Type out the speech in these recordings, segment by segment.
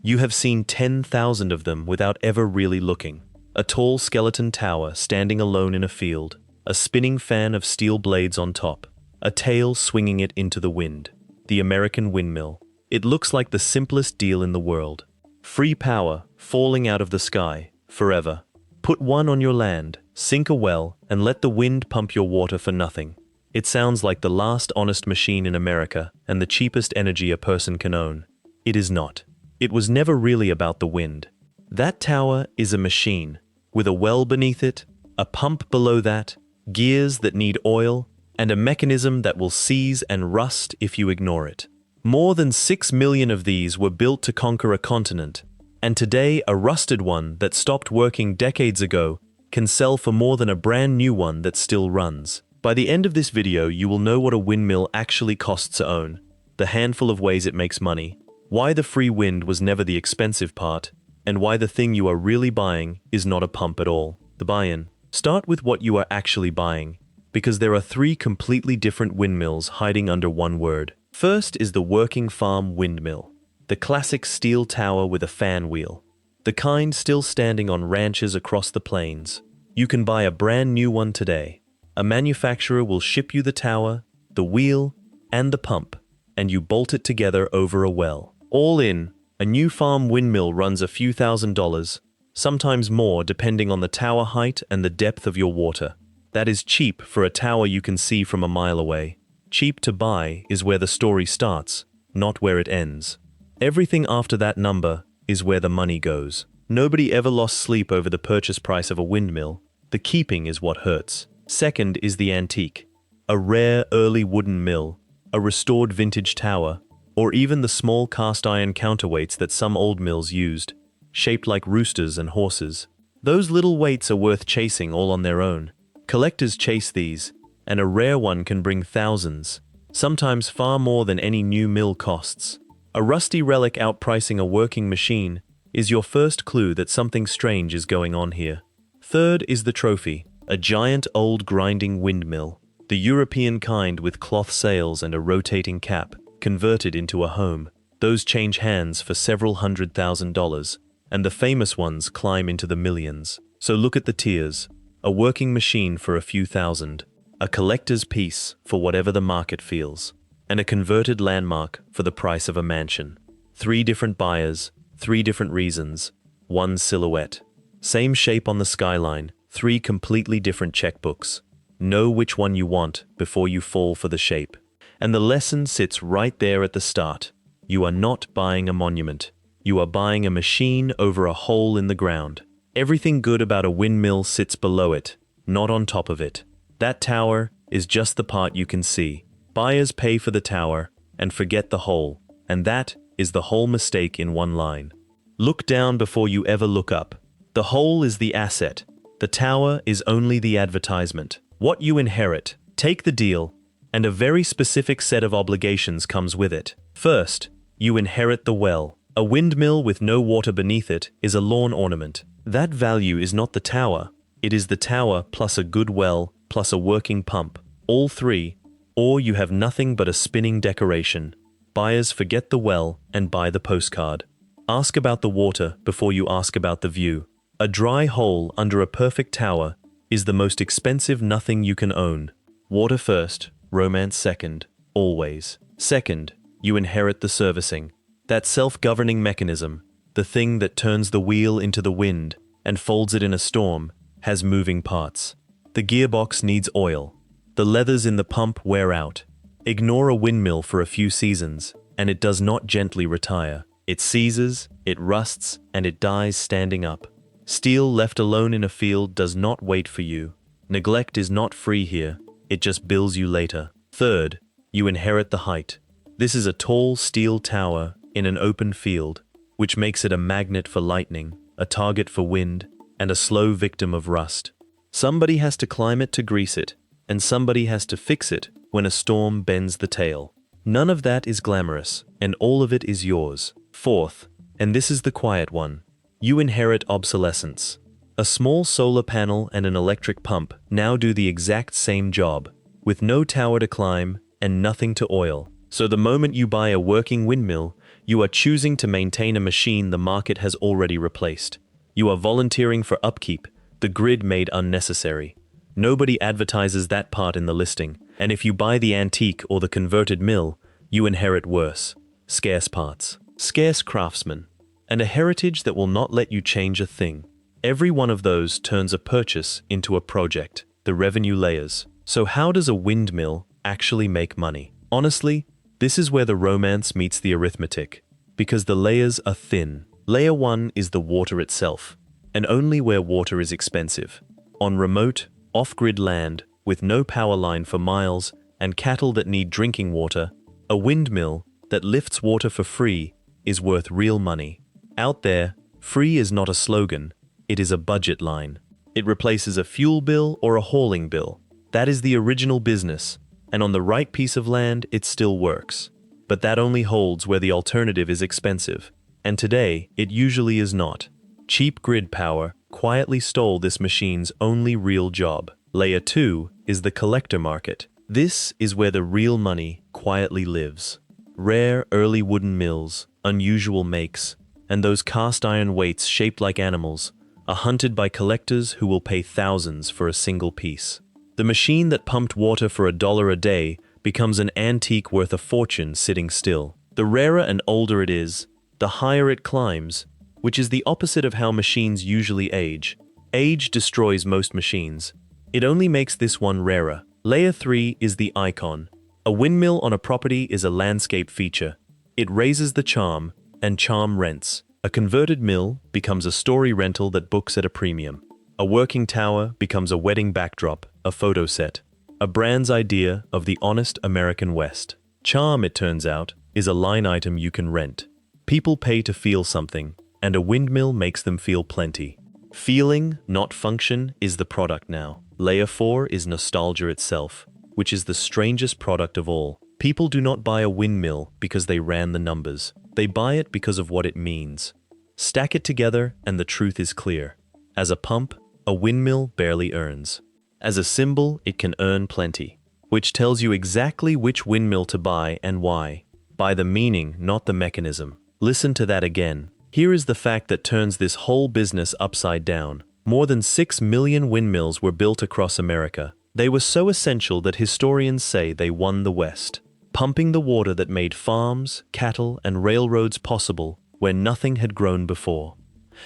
You have seen 10,000 of them without ever really looking. A tall skeleton tower standing alone in a field, a spinning fan of steel blades on top, a tail swinging it into the wind. The American windmill. It looks like the simplest deal in the world. Free power, falling out of the sky, forever. Put one on your land, sink a well, and let the wind pump your water for nothing. It sounds like the last honest machine in America and the cheapest energy a person can own. It is not. It was never really about the wind. That tower is a machine, with a well beneath it, a pump below that, gears that need oil, and a mechanism that will seize and rust if you ignore it. More than 6 million of these were built to conquer a continent, and today a rusted one that stopped working decades ago can sell for more than a brand new one that still runs. By the end of this video, you will know what a windmill actually costs to own, the handful of ways it makes money, why the free wind was never the expensive part, and why the thing you are really buying is not a pump at all. The buy-in. Start with what you are actually buying, because there are 3 completely different windmills hiding under one word. First is the working farm windmill, the classic steel tower with a fan wheel, the kind still standing on ranches across the plains. You can buy a brand new one today. A manufacturer will ship you the tower, the wheel, and the pump, and you bolt it together over a well. All in, a new farm windmill runs a few $1,000s, sometimes more depending on the tower height and the depth of your water. That is cheap for a tower you can see from a mile away. Cheap to buy is where the story starts, not where it ends. Everything after that number is where the money goes. Nobody ever lost sleep over the purchase price of a windmill. The keeping is what hurts. Second is the antique. A rare early wooden mill, a restored vintage tower, or even the small cast iron counterweights that some old mills used, shaped like roosters and horses. Those little weights are worth chasing all on their own. Collectors chase these, and a rare one can bring thousands, sometimes far more than any new mill costs. A rusty relic outpricing a working machine is your first clue that something strange is going on here. Third is the trophy, a giant old grinding windmill, the European kind with cloth sails and a rotating cap, converted into a home. Those change hands for several $100,000, and the famous ones climb into the millions. So look at the tiers. A working machine for a few thousand, a collector's piece for whatever the market feels, and a converted landmark for the price of a mansion. 3 different buyers, 3 different reasons, 1 silhouette. Same shape on the skyline, 3 completely different checkbooks. Know which one you want before you fall for the shape. And the lesson sits right there at the start. You are not buying a monument. You are buying a machine over a hole in the ground. Everything good about a windmill sits below it, not on top of it. That tower is just the part you can see. Buyers pay for the tower and forget the hole, and that is the whole mistake in one line. Look down before you ever look up. The hole is the asset. The tower is only the advertisement. What you inherit, take the deal, and a very specific set of obligations comes with it. First, you inherit the well. A windmill with no water beneath it is a lawn ornament. That value is not the tower. It is the tower plus a good well plus a working pump. All 3, or you have nothing but a spinning decoration. Buyers forget the well and buy the postcard. Ask about the water before you ask about the view. A dry hole under a perfect tower is the most expensive nothing you can own. Water first, romance second, always. Second, you inherit the servicing. That self-governing mechanism, the thing that turns the wheel into the wind and folds it in a storm, has moving parts. The gearbox needs oil. The leathers in the pump wear out. Ignore a windmill for a few seasons, and it does not gently retire. It seizes, it rusts, and it dies standing up. Steel left alone in a field does not wait for you. Neglect is not free here. It just bills you later. Third, you inherit the height. This is a tall steel tower in an open field, which makes it a magnet for lightning, a target for wind, and a slow victim of rust. Somebody has to climb it to grease it, and somebody has to fix it when a storm bends the tail. None of that is glamorous, and all of it is yours. Fourth, and this is the quiet one, you inherit obsolescence. A small solar panel and an electric pump now do the exact same job, with no tower to climb and nothing to oil. So the moment you buy a working windmill, You are choosing to maintain a machine the market has already replaced. You are volunteering for upkeep, the grid made unnecessary. Nobody advertises that part in the listing, and if you buy the antique or the converted mill, you inherit worse. Scarce parts, scarce craftsmen, and a heritage that will not let you change a thing. Every one of those turns a purchase into a project, the revenue layers. So how does a windmill actually make money? Honestly, this is where the romance meets the arithmetic, because the layers are thin. Layer 1 is the water itself, and only where water is expensive. On remote, off-grid land, with no power line for miles and cattle that need drinking water, a windmill that lifts water for free is worth real money. Out there, free is not a slogan, it is a budget line. It replaces a fuel bill or a hauling bill. That is the original business, and on the right piece of land, it still works. But that only holds where the alternative is expensive, and today, it usually is not. Cheap grid power quietly stole this machine's only real job. Layer 2 is the collector market. This is where the real money quietly lives. Rare early wooden mills, unusual makes, and those cast iron weights shaped like animals are hunted by collectors who will pay thousands for a single piece. The machine that pumped water for $1 a day becomes an antique worth a fortune sitting still. The rarer and older it is, the higher it climbs, which is the opposite of how machines usually age. Age destroys most machines. It only makes this one rarer. Layer 3 is the icon. A windmill on a property is a landscape feature. It raises the charm, and charm rents. A converted mill becomes a story rental that books at a premium. A working tower becomes a wedding backdrop, a photo set. A brand's idea of the honest American West. Charm, it turns out, is a line item you can rent. People pay to feel something, and a windmill makes them feel plenty. Feeling, not function, is the product now. Layer 4 is nostalgia itself, which is the strangest product of all. People do not buy a windmill because they ran the numbers. They buy it because of what it means. Stack it together and the truth is clear. As a pump, a windmill barely earns. As a symbol, it can earn plenty, which tells you exactly which windmill to buy and why. Buy the meaning, not the mechanism. Listen to that again. Here is the fact that turns this whole business upside down. More than 6 million windmills were built across America. They were so essential that historians say they won the West, pumping the water that made farms, cattle, and railroads possible where nothing had grown before.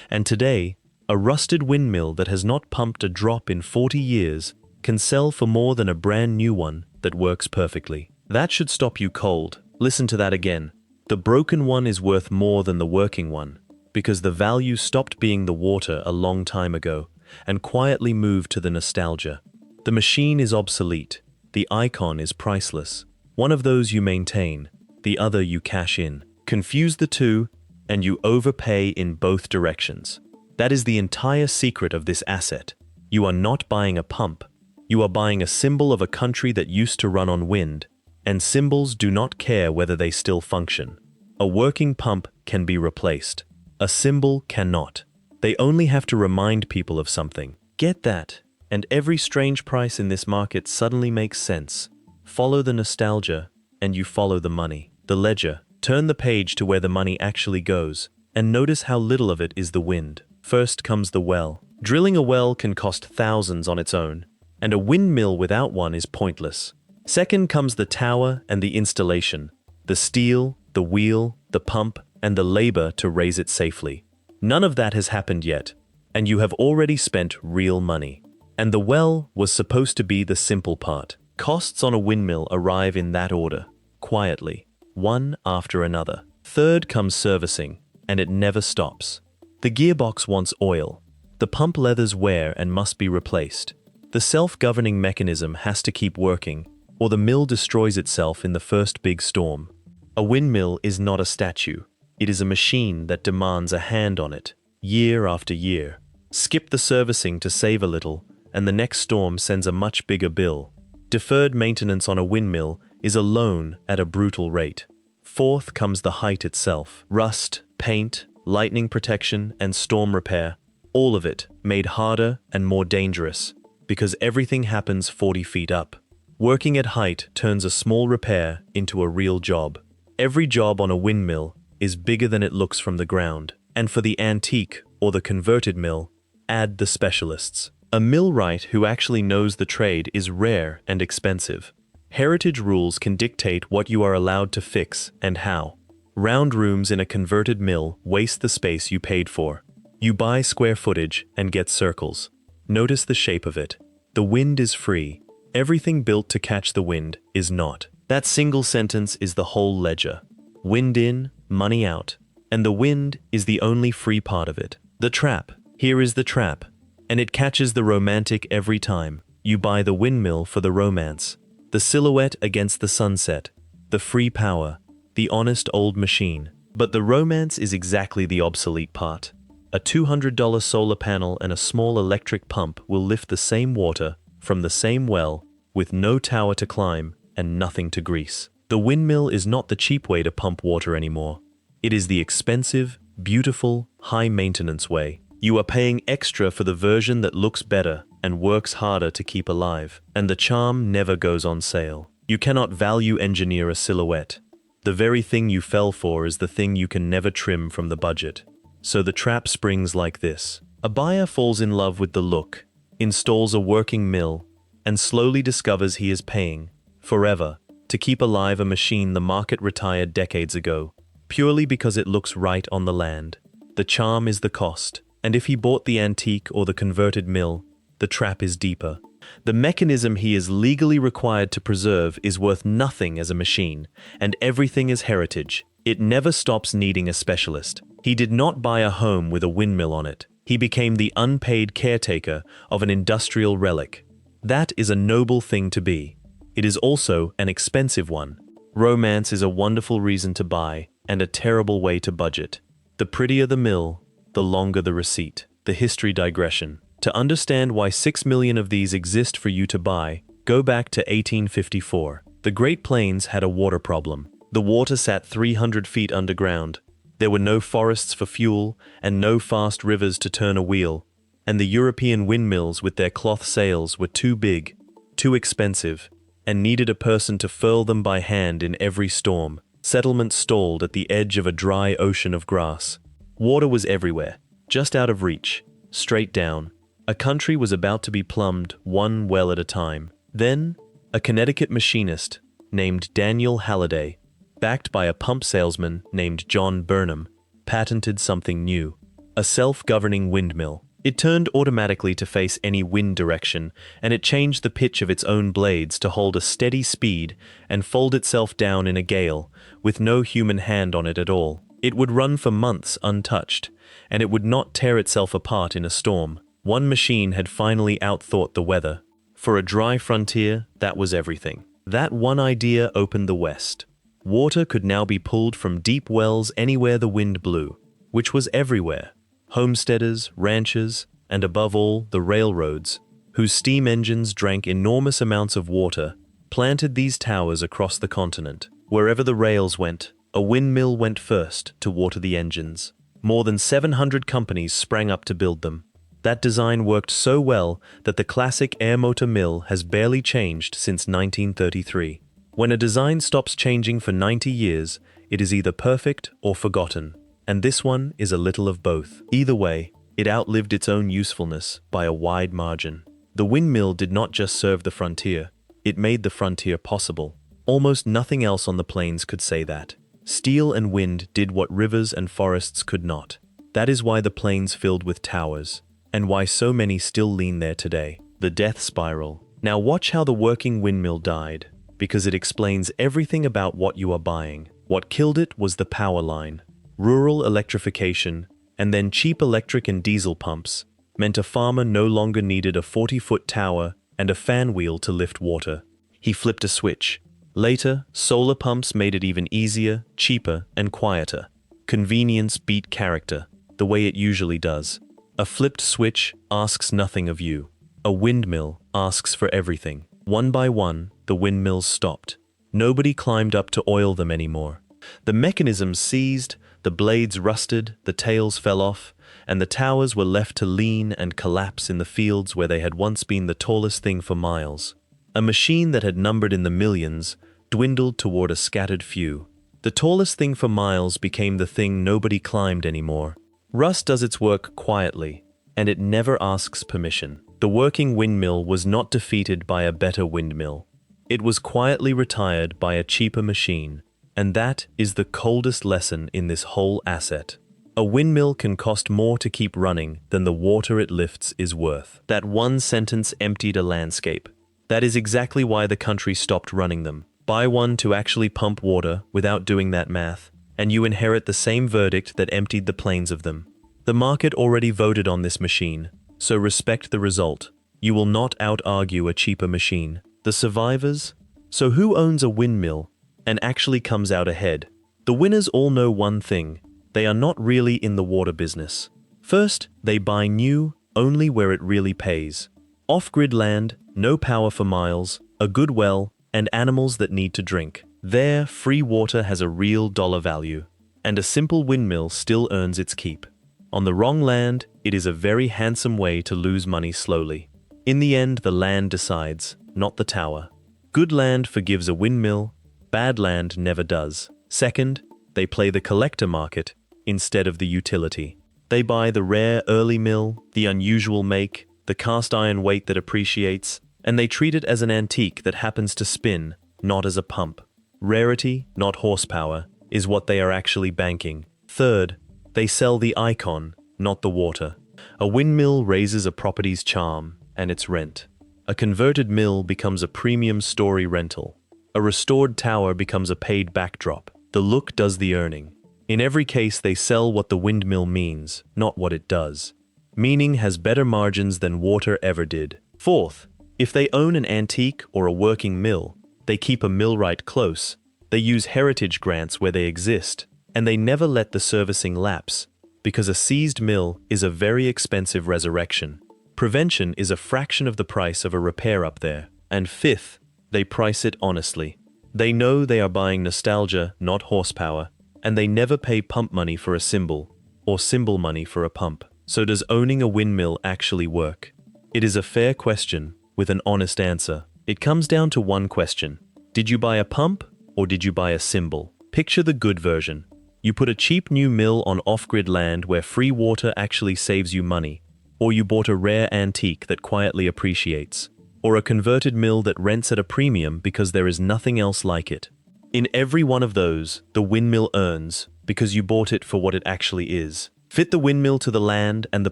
And today, a rusted windmill that has not pumped a drop in 40 years can sell for more than a brand new one that works perfectly. That should stop you cold. Listen to that again. The broken one is worth more than the working one, because the value stopped being the water a long time ago and quietly moved to the nostalgia. The machine is obsolete. The icon is priceless. One of those you maintain, the other you cash in. Confuse the two, and you overpay in both directions. That is the entire secret of this asset. You are not buying a pump. You are buying a symbol of a country that used to run on wind, and symbols do not care whether they still function. A working pump can be replaced. A symbol cannot. They only have to remind people of something. Get that, and every strange price in this market suddenly makes sense. Follow the nostalgia, and you follow the money. The ledger. Turn the page to where the money actually goes, and notice how little of it is the wind. First comes the well. Drilling a well can cost thousands on its own, and a windmill without one is pointless. Second comes the tower and the installation. The steel, the wheel, the pump, and the labor to raise it safely. None of that has happened yet, and you have already spent real money. And the well was supposed to be the simple part. Costs on a windmill arrive in that order, quietly, one after another. Third comes servicing, and it never stops. The gearbox wants oil. The pump leathers wear and must be replaced. The self-governing mechanism has to keep working, or the mill destroys itself in the first big storm. A windmill is not a statue. It is a machine that demands a hand on it, year after year. Skip the servicing to save a little, and the next storm sends a much bigger bill. Deferred maintenance on a windmill is a loan at a brutal rate. Fourth comes the height itself. Rust, paint, lightning protection, and storm repair. All of it made harder and more dangerous, because everything happens 40 feet up. Working at height turns a small repair into a real job. Every job on a windmill is bigger than it looks from the ground. And for the antique or the converted mill, add the specialists. A millwright who actually knows the trade is rare and expensive. Heritage rules can dictate what you are allowed to fix and how. Round rooms in a converted mill waste the space you paid for. You buy square footage and get circles. Notice the shape of it. The wind is free. Everything built to catch the wind is not. That single sentence is the whole ledger. Wind in, money out. And the wind is the only free part of it. The trap. Here is the trap. And it catches the romantic every time. You buy the windmill for the romance. The silhouette against the sunset. The free power. The honest old machine. But the romance is exactly the obsolete part. A $200 solar panel and a small electric pump will lift the same water from the same well with no tower to climb and nothing to grease. The windmill is not the cheap way to pump water anymore. It is the expensive, beautiful, high-maintenance way. You are paying extra for the version that looks better and works harder to keep alive, and the charm never goes on sale. You cannot value engineer a silhouette. The very thing you fell for is the thing you can never trim from the budget. So the trap springs like this. A buyer falls in love with the look, installs a working mill, and slowly discovers he is paying, forever, to keep alive a machine the market retired decades ago, purely because it looks right on the land. The charm is the cost, and if he bought the antique or the converted mill, the trap is deeper. The mechanism he is legally required to preserve is worth nothing as a machine, and everything is heritage. It never stops needing a specialist. He did not buy a home with a windmill on it. He became the unpaid caretaker of an industrial relic. That is a noble thing to be. It is also an expensive one. Romance is a wonderful reason to buy and a terrible way to budget. The prettier the mill, the longer the receipt. The history digression. To understand why 6 million of these exist for you to buy, go back to 1854. The Great Plains had a water problem. The water sat 300 feet underground. There were no forests for fuel and no fast rivers to turn a wheel. And the European windmills with their cloth sails were too big, too expensive, and needed a person to furl them by hand in every storm. Settlements stalled at the edge of a dry ocean of grass. Water was everywhere, just out of reach, straight down. A country was about to be plumbed one well at a time. Then, a Connecticut machinist named Daniel Halliday, backed by a pump salesman named John Burnham, patented something new, a self-governing windmill. It turned automatically to face any wind direction, and it changed the pitch of its own blades to hold a steady speed and fold itself down in a gale, with no human hand on it at all. It would run for months untouched, and it would not tear itself apart in a storm. One machine had finally outthought the weather. For a dry frontier, that was everything. That one idea opened the West. Water could now be pulled from deep wells anywhere the wind blew, which was everywhere. Homesteaders, ranchers, and above all, the railroads, whose steam engines drank enormous amounts of water, planted these towers across the continent. Wherever the rails went, a windmill went first to water the engines. More than 700 companies sprang up to build them. That design worked so well that the classic air motor mill has barely changed since 1933. When a design stops changing for 90 years, it is either perfect or forgotten. And this one is a little of both. Either way, it outlived its own usefulness by a wide margin. The windmill did not just serve the frontier, it made the frontier possible. Almost nothing else on the plains could say that. Steel and wind did what rivers and forests could not. That is why the plains filled with towers, and why so many still lean there today. The death spiral. Now watch how the working windmill died, because it explains everything about what you are buying. What killed it was the power line. Rural electrification, and then cheap electric and diesel pumps, meant a farmer no longer needed a 40-foot tower and a fan wheel to lift water. He flipped a switch. Later, solar pumps made it even easier, cheaper, and quieter. Convenience beat character, the way it usually does. A flipped switch asks nothing of you. A windmill asks for everything. One by one, the windmills stopped. Nobody climbed up to oil them anymore. The mechanisms seized, the blades rusted, the tails fell off, and the towers were left to lean and collapse in the fields where they had once been the tallest thing for miles. A machine that had numbered in the millions dwindled toward a scattered few. The tallest thing for miles became the thing nobody climbed anymore. Rust does its work quietly, and it never asks permission. The working windmill was not defeated by a better windmill. It was quietly retired by a cheaper machine, and that is the coldest lesson in this whole asset. A windmill can cost more to keep running than the water it lifts is worth. That one sentence emptied a landscape. That is exactly why the country stopped running them. Buy one to actually pump water without doing that math, and you inherit the same verdict that emptied the plains of them. The market already voted on this machine, so respect the result. You will not out-argue a cheaper machine. The survivors? So who owns a windmill and actually comes out ahead? The winners all know one thing. They are not really in the water business. First, they buy new only where it really pays. Off-grid land, no power for miles, a good well, and animals that need to drink. There, free water has a real dollar value, and a simple windmill still earns its keep. On the wrong land, it is a very handsome way to lose money slowly. In the end, the land decides, not the tower. Good land forgives a windmill, bad land never does. Second, they play the collector market instead of the utility. They buy the rare early mill, the unusual make, the cast iron weight that appreciates, and they treat it as an antique that happens to spin, not as a pump. Rarity, not horsepower, is what they are actually banking. Third, they sell the icon, not the water. A windmill raises a property's charm and its rent. A converted mill becomes a premium story rental. A restored tower becomes a paid backdrop. The look does the earning. In every case, they sell what the windmill means, not what it does. Meaning has better margins than water ever did. Fourth, if they own an antique or a working mill, they keep a millwright close. They use heritage grants where they exist, and they never let the servicing lapse, because a seized mill is a very expensive resurrection. Prevention is a fraction of the price of a repair up there. And fifth, they price it honestly. They know they are buying nostalgia, not horsepower, and they never pay pump money for a cymbal, or cymbal money for a pump. So does owning a windmill actually work? It is a fair question, with an honest answer. It comes down to one question. Did you buy a pump, or did you buy a cymbal? Picture the good version. You put a cheap new mill on off-grid land where free water actually saves you money, or you bought a rare antique that quietly appreciates, or a converted mill that rents at a premium because there is nothing else like it. In every one of those, the windmill earns because you bought it for what it actually is. Fit the windmill to the land and the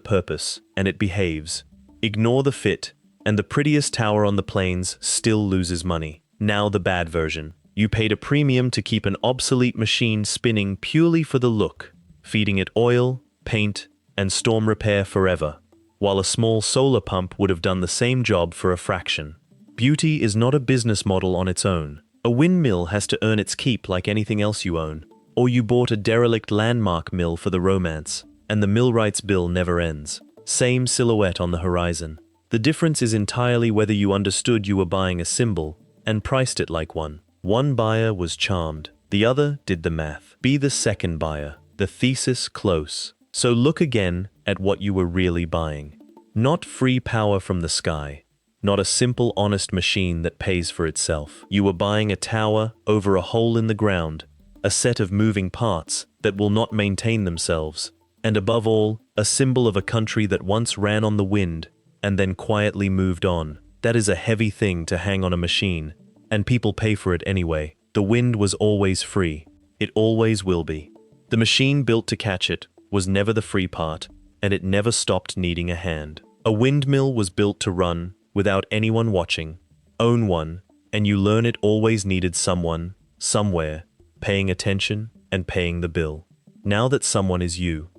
purpose, and it behaves. Ignore the fit, and the prettiest tower on the plains still loses money. Now the bad version. You paid a premium to keep an obsolete machine spinning purely for the look, feeding it oil, paint, and storm repair forever, while a small solar pump would have done the same job for a fraction. Beauty is not a business model on its own. A windmill has to earn its keep like anything else you own. Or you bought a derelict landmark mill for the romance, and the millwright's bill never ends. Same silhouette on the horizon. The difference is entirely whether you understood you were buying a cymbal and priced it like one. One buyer was charmed, the other did the math. Be the second buyer, the thesis close. So look again at what you were really buying. Not free power from the sky. Not a simple, honest machine that pays for itself. You were buying a tower over a hole in the ground, a set of moving parts that will not maintain themselves, and above all, a symbol of a country that once ran on the wind and then quietly moved on. That is a heavy thing to hang on a machine, and people pay for it anyway. The wind was always free. It always will be. The machine built to catch it was never the free part, and it never stopped needing a hand. A windmill was built to run without anyone watching. Own one, and you learn it always needed someone, somewhere, paying attention and paying the bill. Now that someone is you.